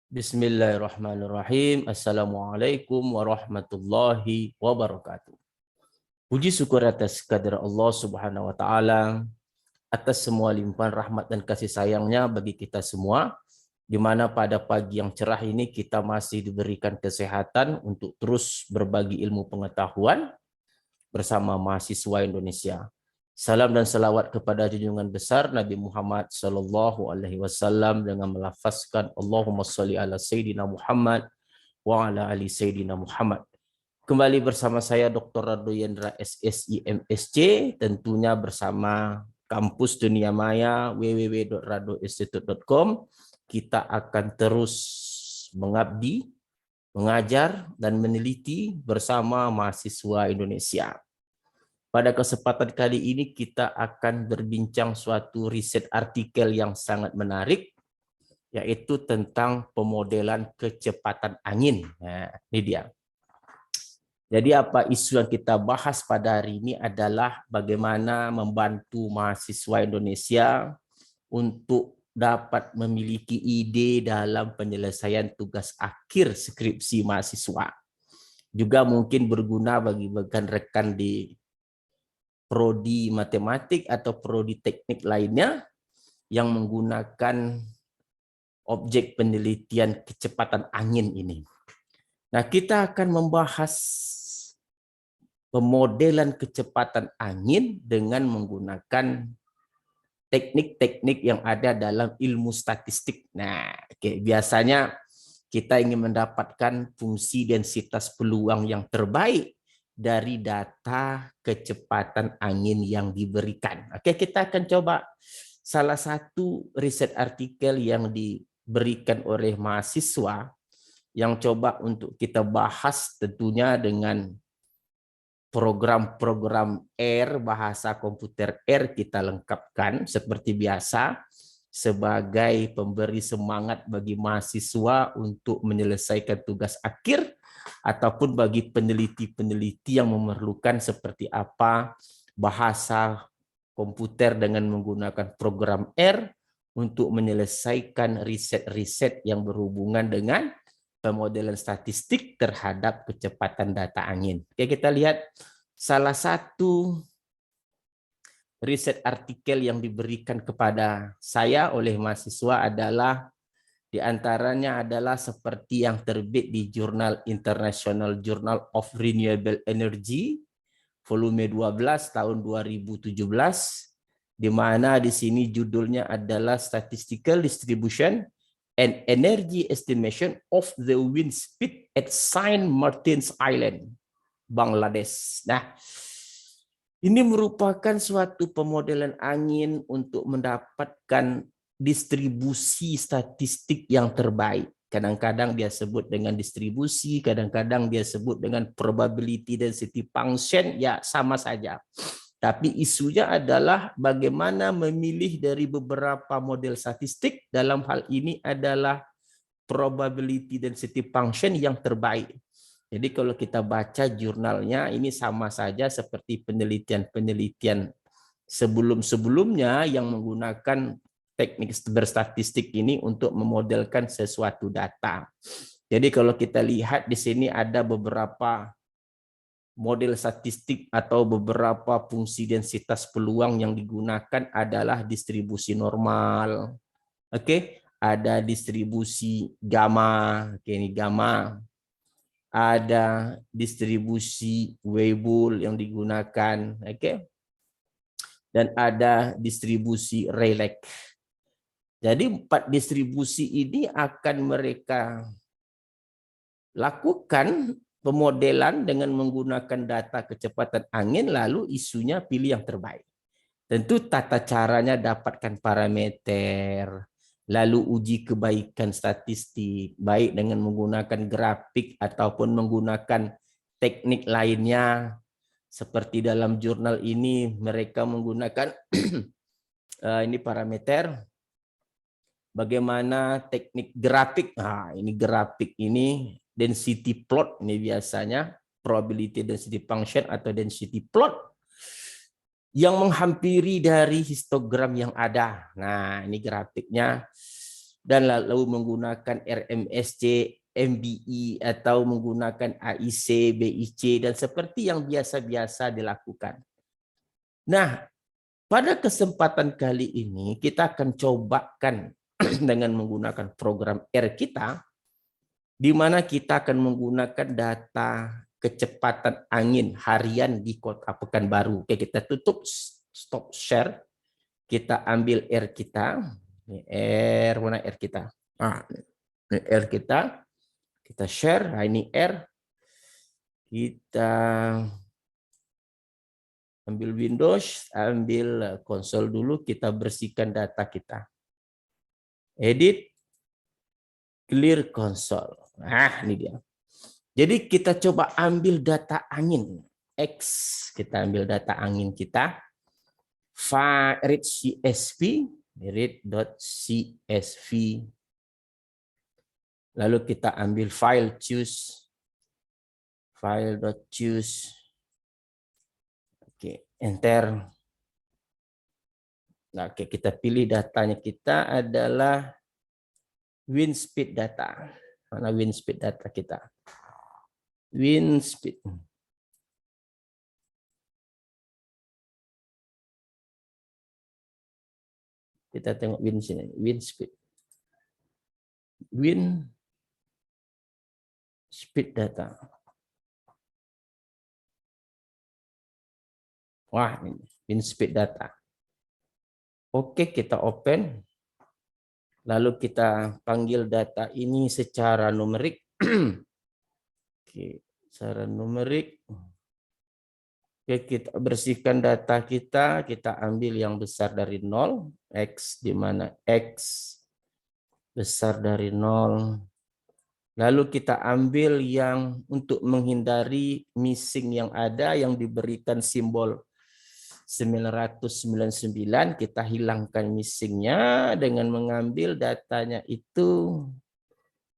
Bismillahirrahmanirrahim. Assalamualaikum warahmatullahi wabarakatuh. Puji syukur atas kehadirat Allah Subhanahu wa taala atas semua limpahan rahmat dan kasih sayangnya bagi kita semua, di mana pada pagi yang cerah ini kita masih diberikan kesehatan untuk terus berbagi ilmu pengetahuan bersama mahasiswa Indonesia. Salam dan salawat kepada junjungan besar Nabi Muhammad Sallallahu Alaihi Wasallam dengan melafazkan Allahumma sholli ala Sayyidina Muhammad wa ala ali Sayyidina Muhammad. Kembali bersama saya Dr. Rado Yendra SSI MSc, tentunya bersama Kampus Dunia Maya www.radoinstitute.com. Kita akan terus mengabdi, mengajar, dan meneliti bersama mahasiswa Indonesia. Pada kesempatan kali ini kita akan berbincang suatu riset artikel yang sangat menarik, yaitu tentang pemodelan kecepatan angin. Nah, ini dia. Jadi apa isu yang kita bahas pada hari ini adalah bagaimana membantu mahasiswa Indonesia untuk dapat memiliki ide dalam penyelesaian tugas akhir skripsi mahasiswa. Juga mungkin berguna bagi rekan di prodi matematik atau prodi teknik lainnya yang menggunakan objek penelitian kecepatan angin ini. Nah, kita akan membahas pemodelan kecepatan angin dengan menggunakan teknik-teknik yang ada dalam ilmu statistik. Nah, biasanya kita ingin mendapatkan fungsi densitas peluang yang terbaik dari data kecepatan angin yang diberikan. Oke, kita akan coba salah satu riset artikel yang diberikan oleh mahasiswa yang coba untuk kita bahas tentunya dengan program-program R, bahasa komputer R kita lengkapkan seperti biasa sebagai pemberi semangat bagi mahasiswa untuk menyelesaikan tugas akhir ataupun bagi peneliti-peneliti yang memerlukan seperti apa bahasa komputer dengan menggunakan program R untuk menyelesaikan riset-riset yang berhubungan dengan pemodelan statistik terhadap kecepatan data angin. Oke, kita lihat salah satu riset artikel yang diberikan kepada saya oleh mahasiswa adalah diantaranya adalah seperti yang terbit di jurnal International Journal of Renewable Energy volume 12 tahun 2017, di mana di sini judulnya adalah Statistical Distribution and Energy Estimation of the Wind Speed at Saint Martin's Island, Bangladesh. Nah, ini merupakan suatu pemodelan angin untuk mendapatkan distribusi statistik yang terbaik. Kadang-kadang dia sebut dengan distribusi, kadang-kadang dia sebut dengan probability density function, ya sama saja. Tapi isunya adalah bagaimana memilih dari beberapa model statistik, dalam hal ini adalah probability density function yang terbaik. Jadi kalau kita baca jurnalnya, ini sama saja seperti penelitian-penelitian sebelum-sebelumnya yang menggunakan teknik berstatistik ini untuk memodelkan sesuatu data. Jadi kalau kita lihat di sini ada beberapa model statistik atau beberapa fungsi densitas peluang yang digunakan adalah distribusi normal. Oke, ada distribusi gamma, oke, ini gamma. Ada distribusi Weibull yang digunakan, oke. Dan ada distribusi Rayleigh. Jadi 4 distribusi ini akan mereka lakukan pemodelan dengan menggunakan data kecepatan angin, lalu isunya pilih yang terbaik. Tentu tata caranya dapatkan parameter, lalu uji kebaikan statistik, baik dengan menggunakan grafik ataupun menggunakan teknik lainnya. Seperti dalam jurnal ini mereka menggunakan ini parameter, bagaimana teknik grafik. Nah, ini grafik ini density plot, ini biasanya probability density function atau density plot yang menghampiri dari histogram yang ada. Nah, ini grafiknya dan lalu menggunakan RMSC, MBE, atau menggunakan AIC, BIC, dan seperti yang biasa-biasa dilakukan. Nah, pada kesempatan kali ini kita akan cobakan dengan menggunakan program R kita, di mana kita akan menggunakan data kecepatan angin harian di Kota Pekanbaru. Oke, kita tutup stop share. Kita ambil R kita. Ini R, mana R kita? Ah, ini R kita. Kita share. Nah, ini R. Kita ambil Windows, ambil konsol dulu, kita bersihkan data kita. Edit, clear console. Nah, ini dia. Jadi kita coba ambil data angin. X, kita ambil data angin kita. Read CSV, read.csv. Lalu kita ambil file, choose. File.choose. Oke, enter. Nah, oke, kita pilih datanya kita adalah WinSpeed data. Mana WinSpeed data kita? WinSpeed. Kita tengok Win sini. WinSpeed. WinSpeed data. Wah, ini WinSpeed data. Oke, kita open. Lalu kita panggil data ini secara numerik. Oke, secara numerik. Oke, kita bersihkan data kita ambil yang besar dari 0, X, di mana X besar dari 0. Lalu kita ambil yang untuk menghindari missing yang ada, yang diberikan simbol 999, kita hilangkan missingnya dengan mengambil datanya itu.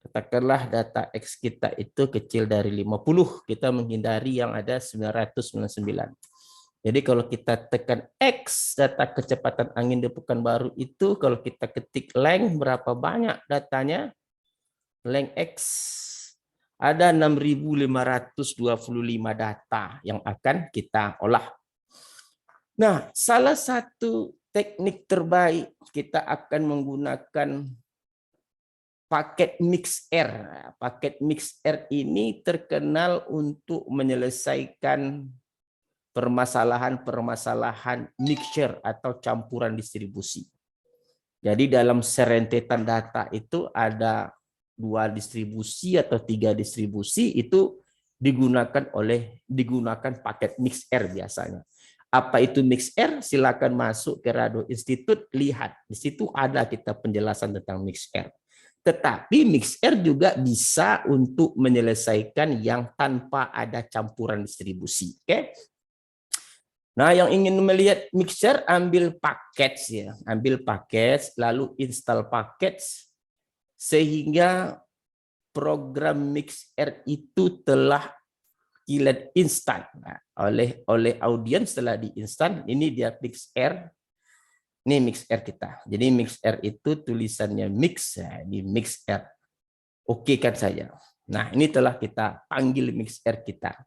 Katakanlah data X kita itu kecil dari 50, kita menghindari yang ada 999. Jadi kalau kita tekan X, data kecepatan angin di Pekanbaru itu, kalau kita ketik length, berapa banyak datanya? Length X, ada 6.525 data yang akan kita olah. Nah, salah satu teknik terbaik kita akan menggunakan paket MixR. Paket MixR ini terkenal untuk menyelesaikan permasalahan-permasalahan mixture atau campuran distribusi. Jadi dalam serentetan data itu ada 2 distribusi atau 3 distribusi, itu digunakan paket MixR biasanya. Apa itu MixR? Silakan masuk ke Rado Institute, lihat. Di situ ada kita penjelasan tentang MixR. Tetapi MixR juga bisa untuk menyelesaikan yang tanpa ada campuran distribusi. Oke? Nah, yang ingin melihat MixR, ambil package ya, ambil package, lalu install package, sehingga program MixR itu telah dilihat instan. Nah, oleh audiens setelah diinstal, ini dia MixR. Ini MixR kita. Jadi MixR itu tulisannya mix, ya, di MixR. Oke kan saja. Nah, ini telah kita panggil MixR kita.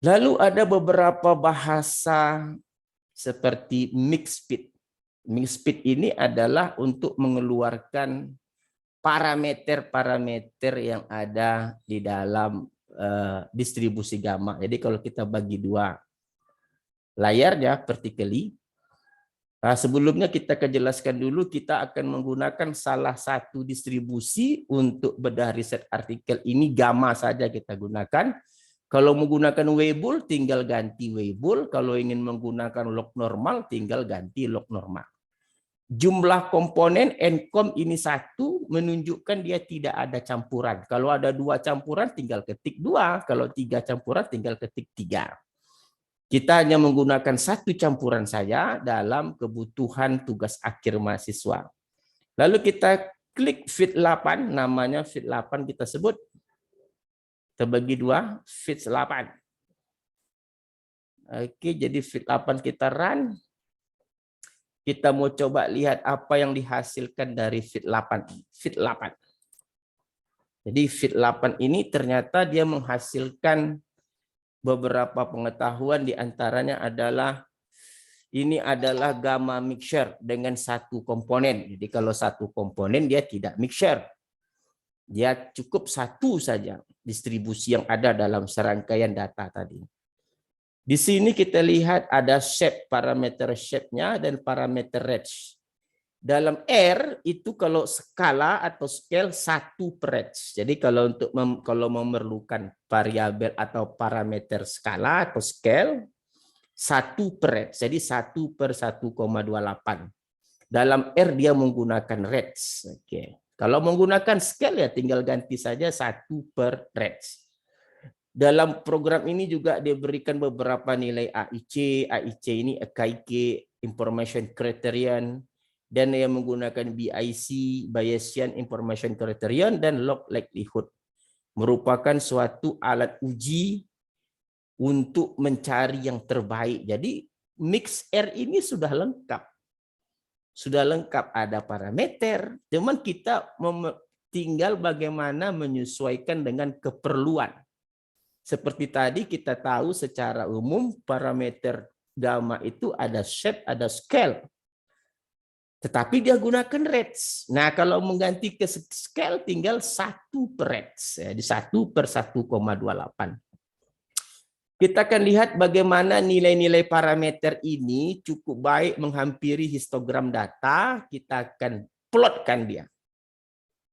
Lalu ada beberapa bahasa seperti MixSpeed. MixSpeed ini adalah untuk mengeluarkan parameter-parameter yang ada di dalam distribusi gamma. Jadi kalau kita bagi 2 layarnya vertically, nah, sebelumnya kita jelaskan dulu, kita akan menggunakan salah satu distribusi untuk bedah riset artikel ini, gamma saja kita gunakan. Kalau menggunakan Weibull, tinggal ganti Weibull. Kalau ingin menggunakan log normal, tinggal ganti log normal. Jumlah komponen encom ini 1, menunjukkan dia tidak ada campuran. Kalau ada 2 campuran, tinggal ketik 2. Kalau 3 campuran, tinggal ketik 3. Kita hanya menggunakan 1 campuran saja dalam kebutuhan tugas akhir mahasiswa. Lalu kita klik fit 8, namanya fit 8 kita sebut. Kita bagi 2, fit 8. Oke, jadi fit 8 kita run. Kita mau coba lihat apa yang dihasilkan dari fit 8. Fit 8. Jadi fit 8 ini ternyata dia menghasilkan beberapa pengetahuan, diantaranya adalah ini adalah gamma mixture dengan satu komponen. Jadi kalau satu komponen dia tidak mixture. Dia cukup satu saja distribusi yang ada dalam serangkaian data tadi. Di sini kita lihat ada shape, parameter shape-nya dan parameter range. Dalam R itu kalau skala atau scale 1/range. Jadi kalau untuk kalau memerlukan variabel atau parameter skala atau scale 1/range. Jadi 1/1,28. Dalam R dia menggunakan range. Oke. Kalau menggunakan scale ya tinggal ganti saja 1/range. Dalam program ini juga diberikan beberapa nilai AIC. AIC ini AKIK, Information Criterion, dan yang menggunakan BIC, Bayesian Information Criterion, dan log likelihood. Merupakan suatu alat uji untuk mencari yang terbaik. Jadi mix R ini sudah lengkap. Sudah lengkap, ada parameter, cuman kita tinggal bagaimana menyesuaikan dengan keperluan. Seperti tadi kita tahu secara umum parameter gamma itu ada shape, ada scale. Tetapi dia gunakan range. Nah, kalau mengganti ke scale tinggal 1/range. Jadi 1/1,28. Kita akan lihat bagaimana nilai-nilai parameter ini cukup baik menghampiri histogram data. Kita akan plotkan dia.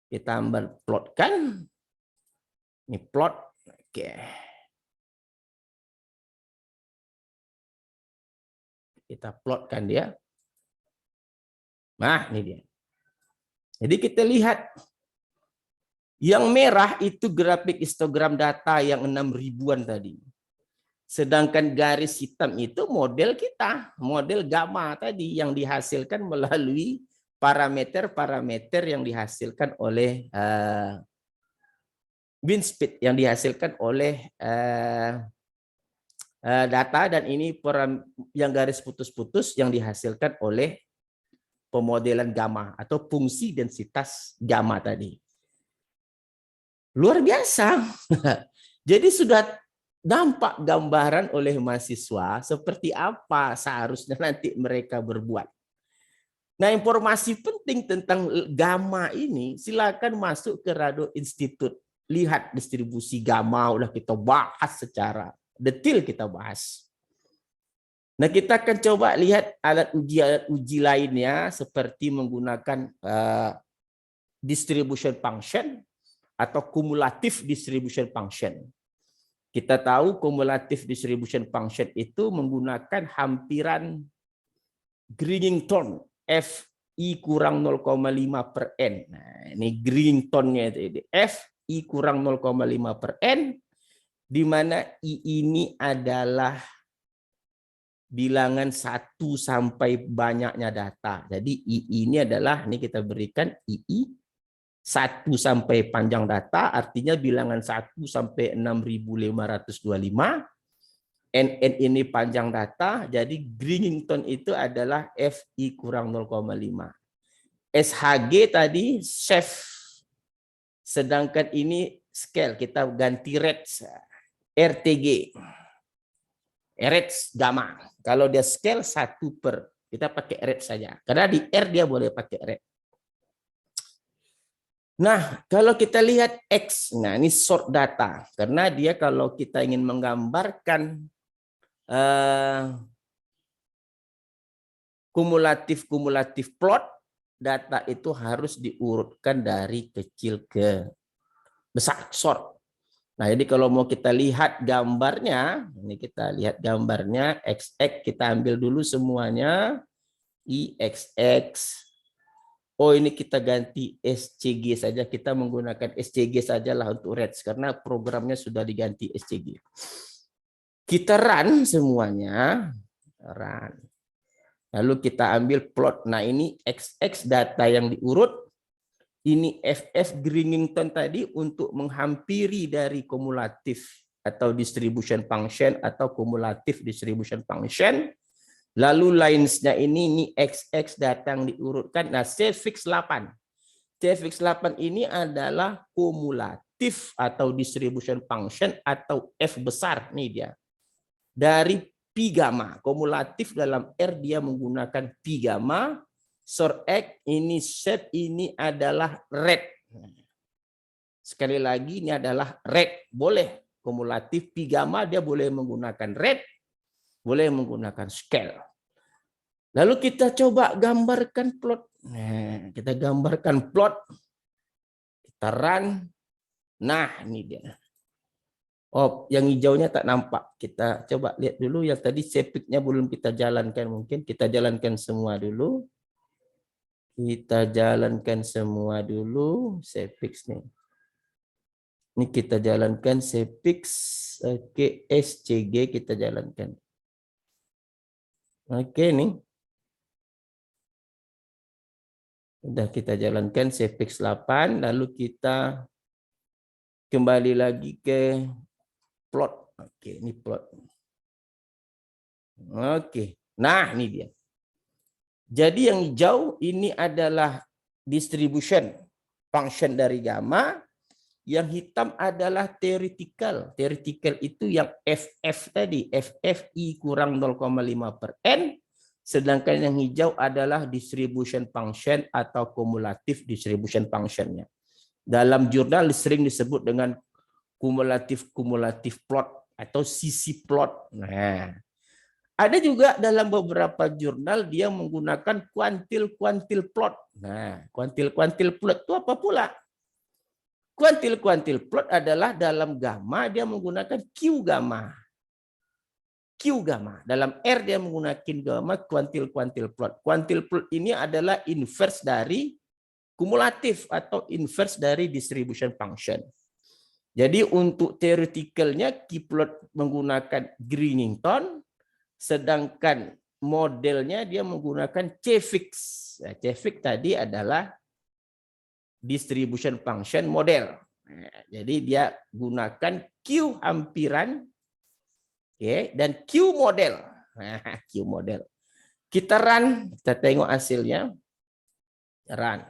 Kita plotkan. Ini plot. Oke. Kita plotkan dia. Nah, ini dia. Jadi kita lihat. Yang merah itu grafik histogram data yang 6.000-an tadi. Sedangkan garis hitam itu model kita. Model gamma tadi yang dihasilkan melalui parameter-parameter yang dihasilkan oleh bin speed, yang dihasilkan oleh data, dan ini yang garis putus-putus yang dihasilkan oleh pemodelan gamma atau fungsi densitas gamma tadi. Luar biasa. Jadi sudah dampak gambaran oleh mahasiswa seperti apa seharusnya nanti mereka berbuat. Nah, informasi penting tentang gamma ini silakan masuk ke Rado Institute. Lihat distribusi gamma, udah kita bahas secara detail, kita bahas. Nah, kita akan coba lihat alat uji lainnya seperti menggunakan distribution function atau cumulative distribution function. Kita tahu cumulative distribution function itu menggunakan hampiran Gringington Fi kurang 0,5/n. Nah, ini Gringingtonnya itu Fi kurang 0,5/n, di mana I ini adalah bilangan 1 sampai banyaknya data. Jadi I ini adalah, ini kita berikan II 1 sampai panjang data, artinya bilangan 1 sampai 6.525. NN ini panjang data, jadi Gringington itu adalah Fi kurang 0,5. SHG tadi chef, sedangkan ini scale, kita ganti range. RTG, range gamma. Kalau dia scale 1 per, kita pakai range saja. Karena di R dia boleh pakai range. Nah, kalau kita lihat X, nah ini sort data. Karena dia kalau kita ingin menggambarkan kumulatif plot, data itu harus diurutkan dari kecil ke besar, sort. Nah, jadi kalau mau kita lihat gambarnya, ini kita lihat gambarnya, XX kita ambil dulu semuanya, IXX. Oh, ini kita ganti SCG saja, kita menggunakan SCG sajalah untuk range karena programnya sudah diganti SCG. Kita run semuanya, run. Lalu kita ambil plot. Nah, ini XX data yang diurut, ini FF Gringington tadi untuk menghampiri dari kumulatif atau distribution function atau kumulatif distribution function. Lalu lines-nya ini XX datang diurutkan. Nah, C fix 8. C fix 8 ini adalah kumulatif atau distribution function atau F besar nih dia. Dari pi gamma. Kumulatif dalam R dia menggunakan pi gamma. Sort X ini set ini adalah red. Sekali lagi ini adalah red. Boleh kumulatif pi gamma dia boleh menggunakan red. Boleh menggunakan scale. Lalu kita coba gambarkan plot. Nah, kita gambarkan plot. Kita run. Nah, ini dia. Oh, yang hijaunya tak nampak. Kita coba lihat dulu. Yang tadi sepiknya belum kita jalankan. Mungkin kita jalankan semua dulu. Kita jalankan semua dulu. Sepik nih. Ini kita jalankan sepik. Oke, SCG kita jalankan. Oke nih. Sudah kita jalankan sepix 8, lalu kita kembali lagi ke plot. Oke, ini plot. Oke, nah ini dia. Jadi yang hijau ini adalah distribution function dari gamma. Yang hitam adalah theoretical. Theoretical itu yang FF tadi. FFI kurang 0,5/n. Sedangkan yang hijau adalah distribution function atau kumulatif distribution functionnya. Dalam jurnal sering disebut dengan kumulatif plot atau CC plot. Nah, ada juga dalam beberapa jurnal dia menggunakan kuantil plot. Nah, kuantil plot itu apa pula? Kuantil plot adalah dalam gamma dia menggunakan Q gamma. Q gamma. Dalam R dia menggunakan gamma kuantil plot. Kuantil plot ini adalah inverse dari kumulatif atau inverse dari distribution function. Jadi untuk theoreticalnya Q plot menggunakan Greenington, sedangkan modelnya dia menggunakan C fix. Nah, C fix tadi adalah distribution function model. Nah, jadi dia gunakan Q hampiran. Oke, dan Q model. Nah, Q model. Kita run, kita tengok hasilnya. Run.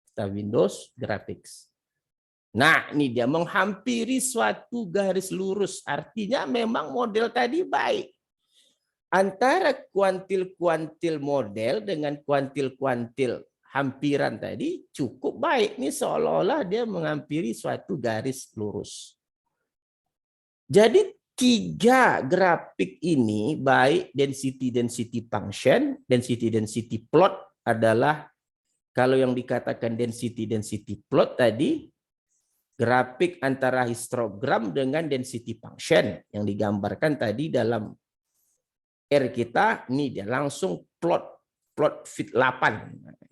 Kita Windows Graphics. Nah, ini dia menghampiri suatu garis lurus. Artinya memang model tadi baik. Antara kuantil model dengan kuantil hampiran tadi cukup baik. Ini seolah-olah dia menghampiri suatu garis lurus. Jadi 3 grafik ini baik density function, density plot adalah kalau yang dikatakan density plot tadi grafik antara histogram dengan density function yang digambarkan tadi dalam R kita. Ini dia langsung plot fit 8.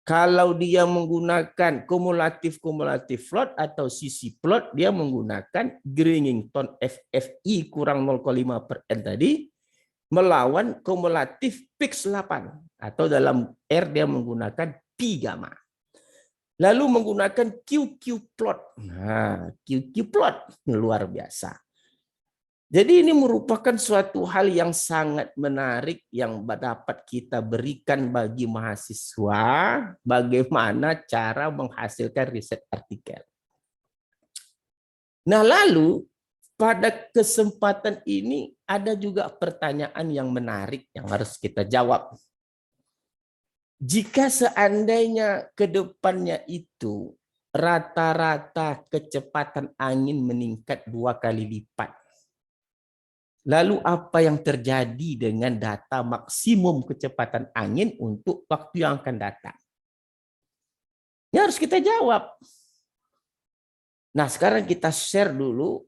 Kalau dia menggunakan kumulatif plot atau CC plot, dia menggunakan Greenington FFI kurang 0,5/n tadi melawan kumulatif fix 8 atau dalam R dia menggunakan pi gamma. Lalu menggunakan QQ plot. Nah, QQ plot luar biasa. Jadi ini merupakan suatu hal yang sangat menarik yang dapat kita berikan bagi mahasiswa bagaimana cara menghasilkan riset artikel. Nah, lalu pada kesempatan ini ada juga pertanyaan yang menarik yang harus kita jawab. Jika seandainya ke depannya itu rata-rata kecepatan angin meningkat 2 kali lipat, lalu apa yang terjadi dengan data maksimum kecepatan angin untuk waktu yang akan datang? Ini harus kita jawab. Nah, sekarang kita share dulu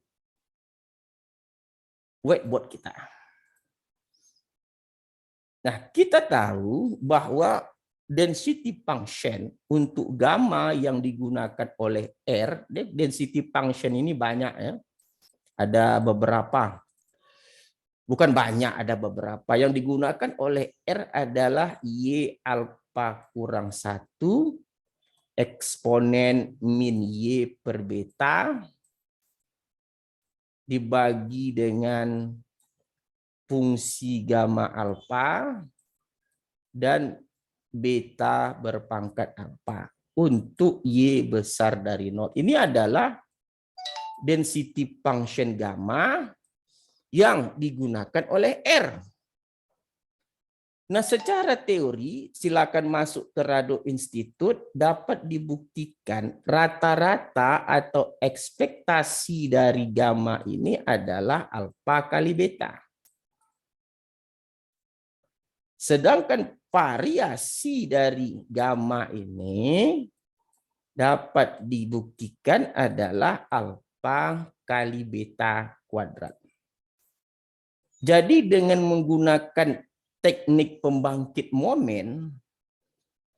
whiteboard kita. Nah, kita tahu bahwa density function untuk gamma yang digunakan oleh R, density function ini banyak ya. Ada beberapa. Bukan banyak, ada beberapa. Yang digunakan oleh R adalah Y alpha kurang 1 eksponen min Y per beta dibagi dengan fungsi gamma alfa dan beta berpangkat alfa untuk Y besar dari 0. Ini adalah density function gamma yang digunakan oleh R. Nah, secara teori, silakan masuk ke Rado Institute, dapat dibuktikan rata-rata atau ekspektasi dari gamma ini adalah alfa kali beta. Sedangkan variasi dari gamma ini dapat dibuktikan adalah alfa kali beta kuadrat. Jadi dengan menggunakan teknik pembangkit momen,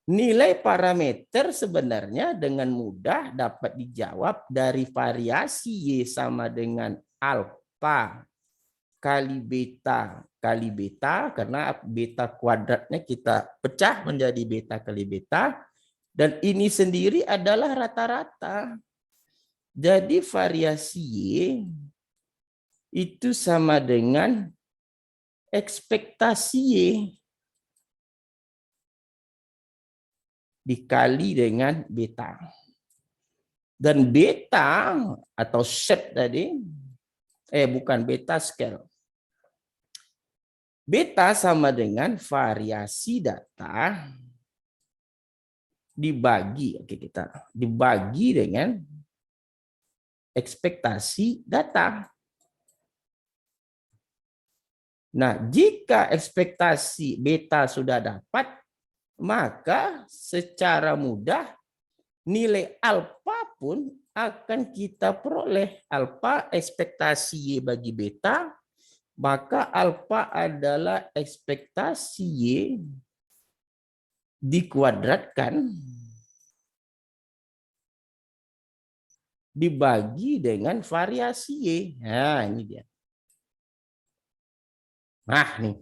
nilai parameter sebenarnya dengan mudah dapat dijawab dari variasi Y sama dengan alfa kali beta, karena beta kuadratnya kita pecah menjadi beta kali beta, dan ini sendiri adalah rata-rata. Jadi variasi Y itu sama dengan ekspektasi Y dikali dengan beta. Dan beta atau set tadi, bukan beta scale. Beta sama dengan variasi data dibagi, dibagi dengan ekspektasi data. Nah, jika ekspektasi beta sudah dapat, maka secara mudah nilai alfa pun akan kita peroleh. Alfa ekspektasi Y bagi beta, maka alfa adalah ekspektasi Y dikuadratkan dibagi dengan variasi Y. Nah, ini dia. Nah, nih.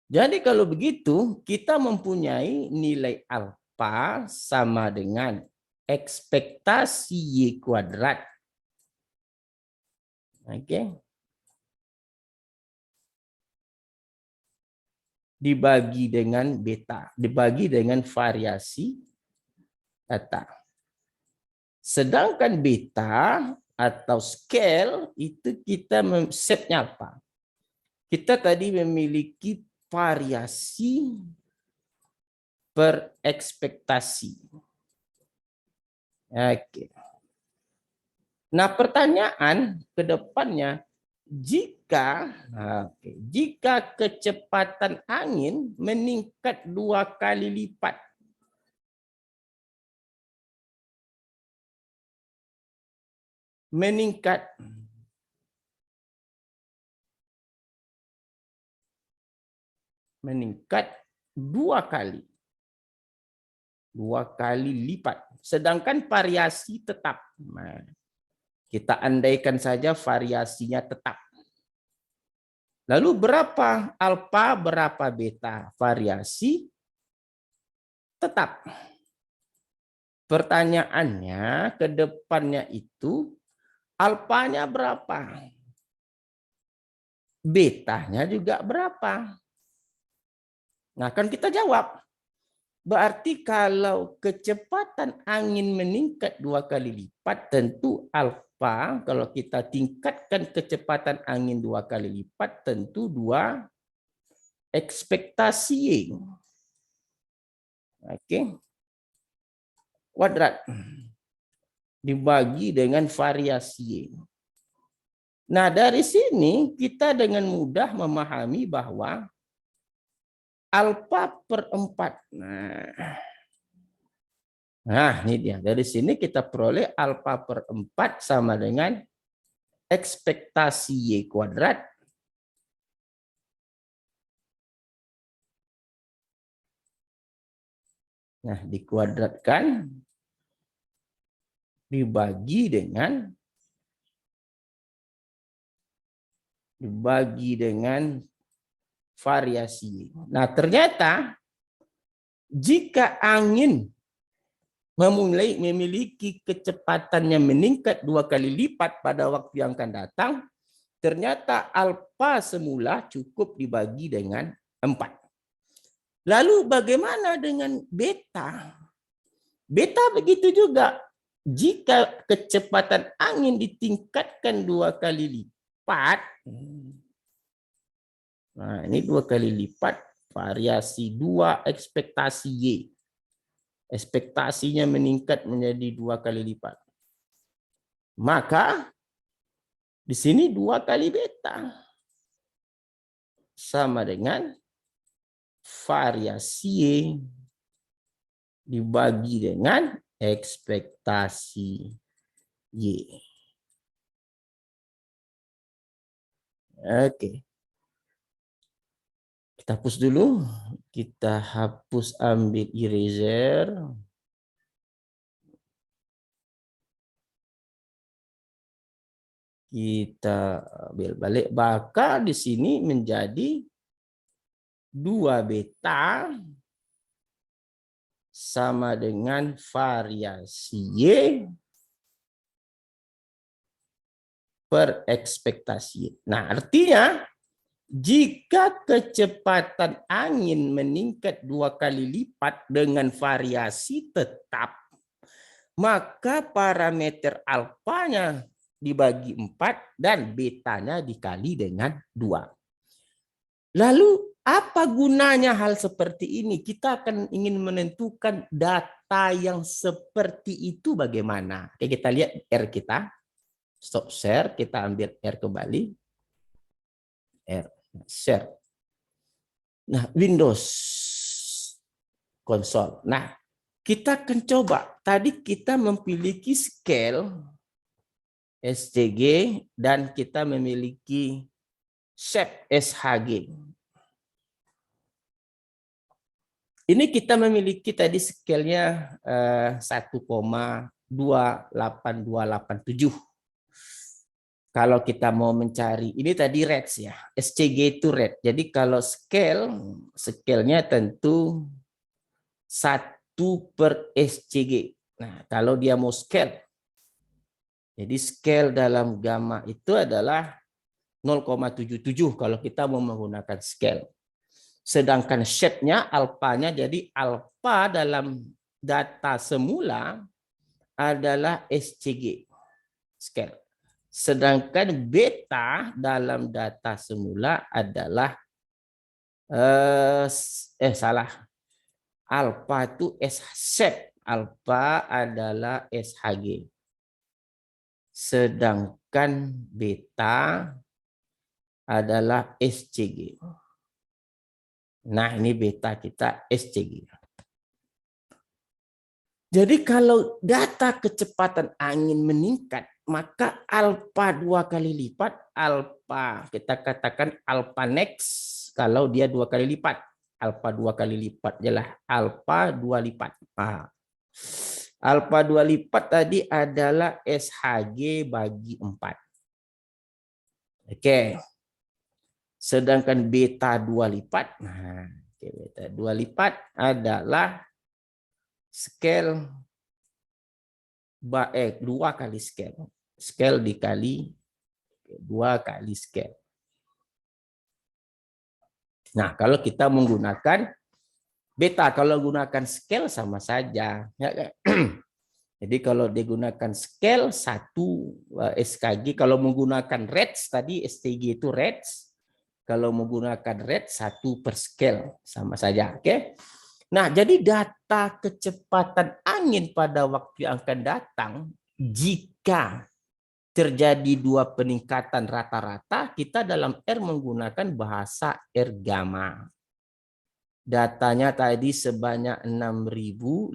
Jadi kalau begitu, kita mempunyai nilai alfa sama dengan ekspektasi Y kuadrat. Oke. Dibagi dengan beta, dibagi dengan variasi data. Sedangkan beta atau scale itu kita setnya apa? Kita tadi memiliki variasi per ekspektasi. Oke. Nah, pertanyaan ke depannya, jika kecepatan angin meningkat 2 kali lipat, meningkat 2 kali. 2 kali lipat. Sedangkan variasi tetap. Nah, kita andaikan saja variasinya tetap. Lalu berapa alfa, berapa beta? Variasi tetap. Pertanyaannya ke depannya itu, alfanya berapa? Betanya juga berapa? Nah, kan kita jawab. Berarti kalau kecepatan angin meningkat 2 kali lipat, tentu alfa, kalau kita tingkatkan kecepatan angin 2 kali lipat, tentu 2 ekspektasi Y. Oke. Kuadrat. Dibagi dengan variasi Y. Nah, dari sini kita dengan mudah memahami bahwa alfa per 4. Nah, ini dia. Dari sini kita peroleh alfa per 4 sama dengan ekspektasi Y kuadrat dikuadratkan dibagi dengan variasi. Nah, ternyata jika angin memiliki kecepatannya meningkat 2 kali lipat pada waktu yang akan datang, Ternyata alfa semula cukup dibagi dengan 4. Lalu bagaimana dengan beta? Beta begitu juga. Jika kecepatan angin ditingkatkan 2 kali lipat, nah ini 2 kali lipat, variasi 2 ekspektasi Y. Ekspektasinya meningkat menjadi 2 kali lipat. Maka di sini 2 kali beta sama dengan variasi Y dibagi dengan ekspektasi Y. Oke. Kita hapus dulu. Kita hapus, ambil eraser. Kita ambil balik. Maka di sini menjadi 2 beta sama dengan variasi Y per ekspektasi. Nah, artinya jika kecepatan angin meningkat 2 kali lipat dengan variasi tetap, maka parameter alfanya dibagi 4 dan betanya dikali dengan 2. Lalu apa gunanya hal seperti ini? Kita akan ingin menentukan data yang seperti itu bagaimana. Oke, kita lihat R kita. Stop share, kita ambil R kembali. R, share. Nah, Windows konsol. Nah, kita akan coba. Tadi kita memiliki scale SCG dan kita memiliki shape SHG. Ini kita memiliki tadi scale-nya 1,28287. Kalau kita mau mencari, ini tadi rate ya, SCG itu rate. Jadi kalau scale-nya tentu 1 per SCG. Nah, kalau dia mau scale, jadi scale dalam gamma itu adalah 0,77 kalau kita mau menggunakan scale. Sedangkan shape-nya, alfanya, jadi alfa dalam data semula adalah SCG scale. Sedangkan beta dalam data semula adalah alfa itu shape, alfa adalah SHG. Sedangkan beta adalah SCG. Nah, ini beta kita SCG. Jadi kalau data kecepatan angin meningkat, maka alfa 2 kali lipat, alfa kita katakan alfa next kalau dia 2 kali lipat, alfa 2 kali lipat jelas alfa 2 lipat. Alfa 2 lipat tadi adalah SHG bagi 4. Oke. Sedangkan beta 2 lipat, nah, beta 2 lipat adalah scale 2 kali scale. Scale dikali 2 kali scale. Nah, kalau kita menggunakan beta, kalau gunakan scale sama saja. Jadi kalau digunakan scale 1 SKG, kalau menggunakan rates tadi STG itu rates, kalau menggunakan rate 1 per scale sama saja. Oke. Nah, jadi data kecepatan angin pada waktu yang akan datang, jika terjadi 2 peningkatan rata-rata, kita dalam R menggunakan bahasa R gamma. Datanya tadi sebanyak 6.525.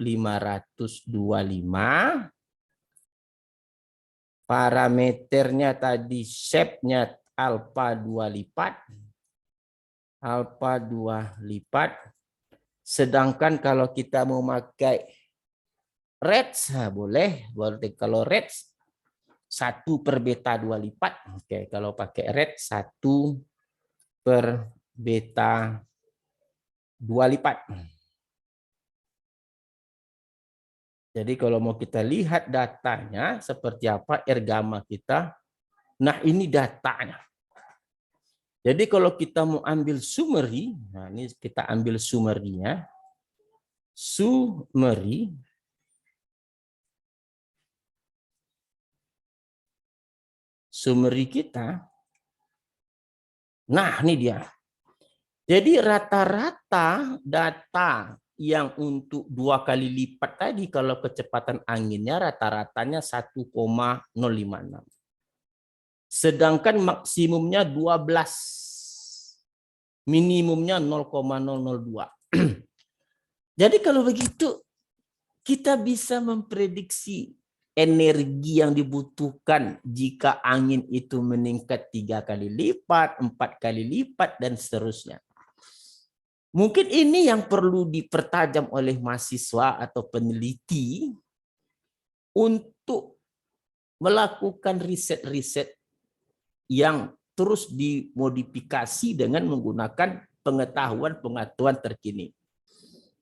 Parameternya tadi shape-nya alfa 2 lipat. Alfa 2 lipat. Sedangkan kalau kita mau pakai rates, boleh. Kalau rates 1 per beta 2 lipat. Oke, kalau pakai rates 1 per beta 2 lipat. Jadi kalau mau kita lihat datanya seperti apa R gamma kita. Nah, ini datanya. Jadi kalau kita mau ambil summary, nah ini kita ambil summary-nya. Summary kita. Nah, ini dia. Jadi rata-rata data yang untuk 2 kali lipat tadi kalau kecepatan anginnya rata-ratanya 1,056. Sedangkan maksimumnya 12. Minimumnya 0,002. Jadi kalau begitu kita bisa memprediksi energi yang dibutuhkan jika angin itu meningkat 3 kali lipat, 4 kali lipat, dan seterusnya. Mungkin ini yang perlu dipertajam oleh mahasiswa atau peneliti untuk melakukan riset-riset yang terus dimodifikasi dengan menggunakan pengetahuan terkini.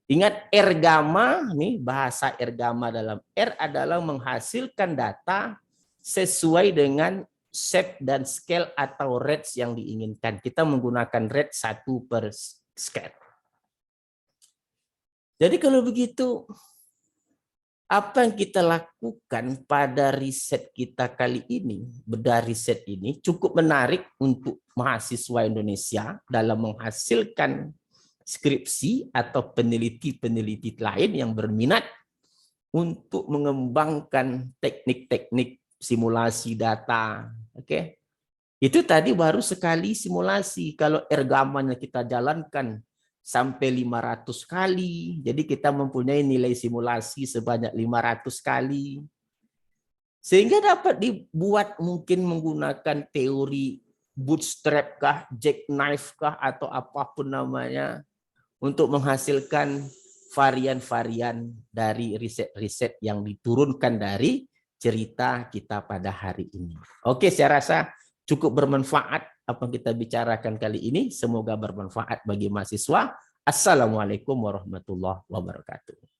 Ingat R-gamma, nih bahasa R-gamma dalam R adalah menghasilkan data sesuai dengan shape dan scale atau rates yang diinginkan. Kita menggunakan rate 1/scale. Jadi kalau begitu, apa yang kita lakukan pada riset kita kali ini, bedah riset ini cukup menarik untuk mahasiswa Indonesia dalam menghasilkan skripsi atau peneliti-peneliti lain yang berminat untuk mengembangkan teknik-teknik simulasi data. Oke. Itu tadi baru sekali simulasi. Kalau R-gamma kita jalankan sampai 500 kali, jadi kita mempunyai nilai simulasi sebanyak 500 kali. Sehingga dapat dibuat mungkin menggunakan teori bootstrap kah, jackknife kah, atau apapun namanya, untuk menghasilkan varian-varian dari riset-riset yang diturunkan dari cerita kita pada hari ini. Oke, saya rasa cukup bermanfaat apa yang kita bicarakan kali ini. Semoga bermanfaat bagi mahasiswa. Assalamualaikum warahmatullahi wabarakatuh.